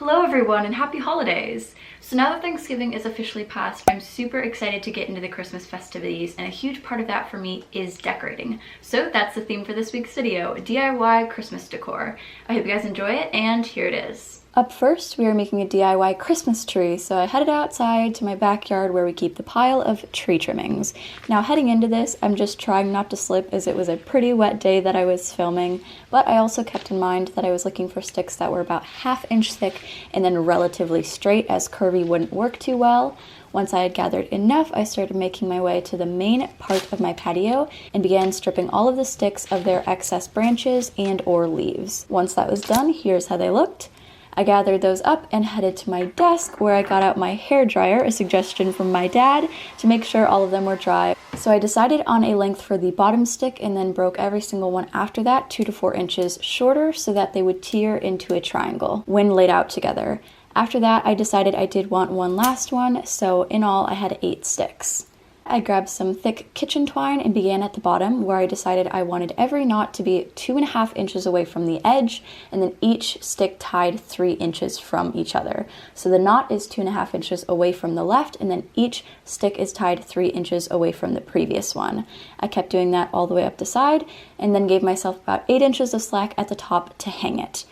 Hello everyone and happy holidays! So now that Thanksgiving is officially past, I'm super excited to get into the Christmas festivities, and a huge part of that for me is decorating. So that's the theme for this week's video, DIY Christmas decor. I hope you guys enjoy it, and here it is. Up first, we are making a DIY Christmas tree, so I headed outside to my backyard where we keep the pile of tree trimmings. Now heading into this, I'm just trying not to slip as it was a pretty wet day that I was filming, but I also kept in mind that I was looking for sticks that were about 1/2 inch thick and then relatively straight, as curvy wouldn't work too well. Once I had gathered enough, I started making my way to the main part of my patio and began stripping all of the sticks of their excess branches and or leaves. Once that was done, here's how they looked. I gathered those up and headed to my desk where I got out my hair dryer, a suggestion from my dad, to make sure all of them were dry. So I decided on a length for the bottom stick and then broke every single one after that 2 to 4 inches shorter so that they would tear into a triangle when laid out together. After that, I decided I did want one last one, so in all I had 8 sticks. I grabbed some thick kitchen twine and began at the bottom, where I decided I wanted every knot to be 2.5 inches away from the edge, and then each stick tied 3 inches from each other. So the knot is 2.5 inches away from the left, and then each stick is tied 3 inches away from the previous one. I kept doing that all the way up the side, and then gave myself about 8 inches of slack at the top to hang it.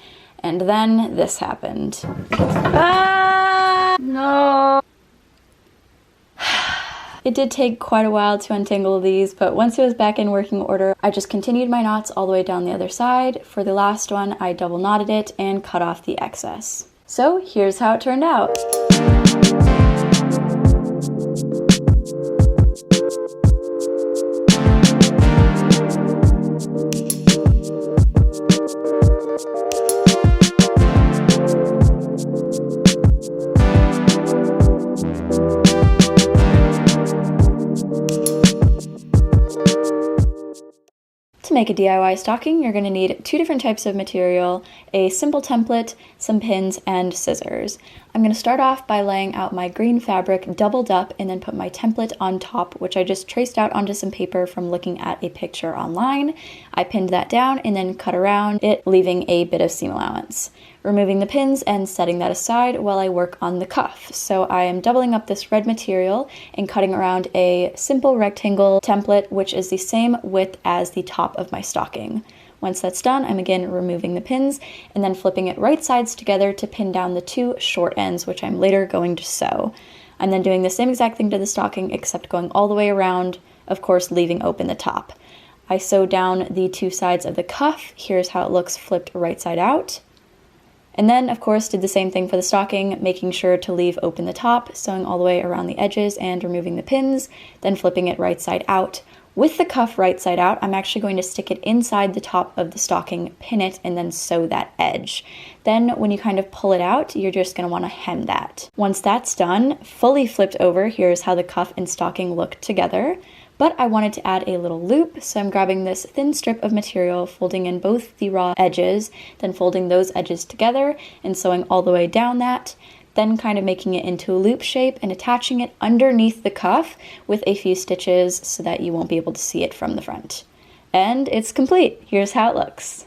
And then this happened. No! It did take quite a while to untangle these, but once it was back in working order, I just continued my knots all the way down the other side. For the last one, I double knotted it and cut off the excess. So here's how it turned out. To make a DIY stocking, you're going to need 2 different types of material, a simple template, some pins, and scissors. I'm going to start off by laying out my green fabric doubled up and then put my template on top, which I just traced out onto some paper from looking at a picture online. I pinned that down and then cut around it, leaving a bit of seam allowance. Removing the pins and setting that aside while I work on the cuff. So I am doubling up this red material and cutting around a simple rectangle template, which is the same width as the top of my stocking. Once that's done, I'm again removing the pins and then flipping it right sides together to pin down the 2 short ends, which I'm later going to sew. I'm then doing the same exact thing to the stocking, except going all the way around, of course leaving open the top. I sew down the 2 sides of the cuff. Here's how it looks flipped right side out. And then, of course, did the same thing for the stocking, making sure to leave open the top, sewing all the way around the edges and removing the pins, then flipping it right side out. With the cuff right side out, I'm actually going to stick it inside the top of the stocking, pin it, and then sew that edge. Then when you kind of pull it out, you're just going to want to hem that. Once that's done, fully flipped over, here's how the cuff and stocking look together. But I wanted to add a little loop, so I'm grabbing this thin strip of material, folding in both the raw edges, then folding those edges together and sewing all the way down that, then kind of making it into a loop shape and attaching it underneath the cuff with a few stitches so that you won't be able to see it from the front. And it's complete. Here's how it looks.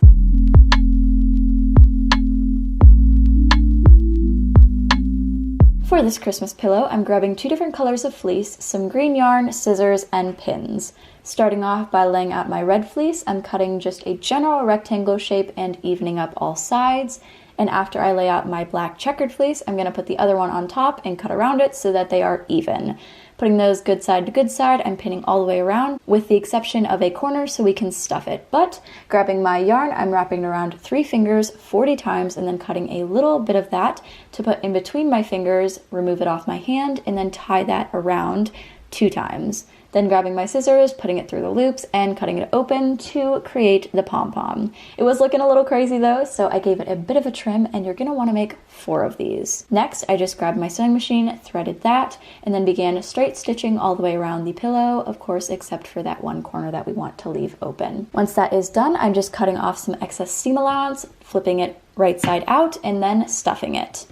For this Christmas pillow, I'm grabbing 2 different colors of fleece, some green yarn, scissors, and pins. Starting off by laying out my red fleece, I'm cutting just a general rectangle shape and evening up all sides. And after I lay out my black checkered fleece, I'm going to put the other one on top and cut around it so that they are even. Putting those good side to good side, I'm pinning all the way around, with the exception of a corner so we can stuff it. But grabbing my yarn, I'm wrapping it around 3 fingers 40 times and then cutting a little bit of that to put in between my fingers, remove it off my hand, and then tie that around 2 times. Then grabbing my scissors, putting it through the loops, and cutting it open to create the pom-pom. It was looking a little crazy though, so I gave it a bit of a trim, and you're gonna wanna make 4 of these. Next, I just grabbed my sewing machine, threaded that, and then began straight stitching all the way around the pillow, of course, except for that one corner that we want to leave open. Once that is done, I'm just cutting off some excess seam allowance, flipping it right side out, and then stuffing it.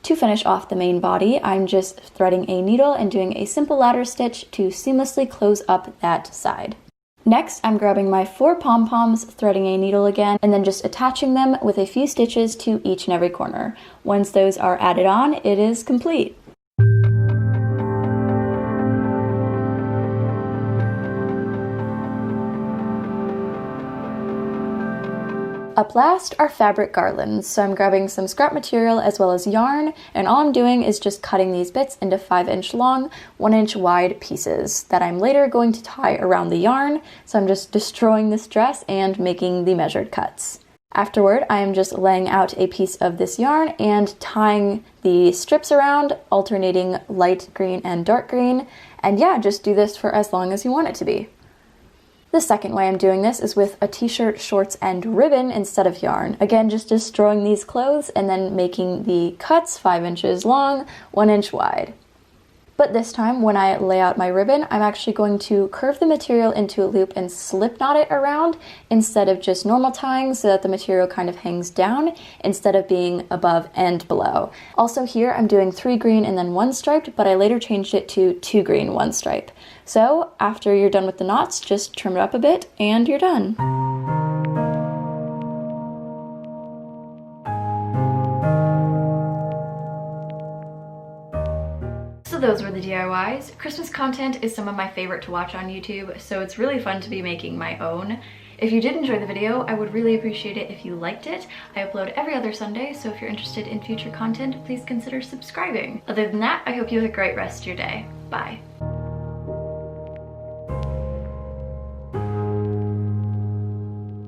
To finish off the main body, I'm just threading a needle and doing a simple ladder stitch to seamlessly close up that side. Next, I'm grabbing my 4 pom-poms, threading a needle again, and then just attaching them with a few stitches to each and every corner. Once those are added on, it is complete. Up last are fabric garlands, so I'm grabbing some scrap material as well as yarn, and all I'm doing is just cutting these bits into 5-inch long, 1-inch wide pieces that I'm later going to tie around the yarn, so I'm just destroying this dress and making the measured cuts. Afterward, I am just laying out a piece of this yarn and tying the strips around, alternating light green and dark green, and yeah, just do this for as long as you want it to be. The second way I'm doing this is with a t-shirt, shorts, and ribbon instead of yarn. Again, just destroying these clothes and then making the cuts 5 inches long, 1 inch wide. But this time, when I lay out my ribbon, I'm actually going to curve the material into a loop and slip knot it around instead of just normal tying so that the material kind of hangs down instead of being above and below. Also here, I'm doing 3 green and then 1 striped, but I later changed it to 2 green, 1 stripe. So after you're done with the knots, just trim it up a bit and you're done. So those were the DIYs. Christmas content is some of my favorite to watch on YouTube, so it's really fun to be making my own. If you did enjoy the video, I would really appreciate it if you liked it. I upload every other Sunday, so if you're interested in future content, please consider subscribing. Other than that, I hope you have a great rest of your day. Bye.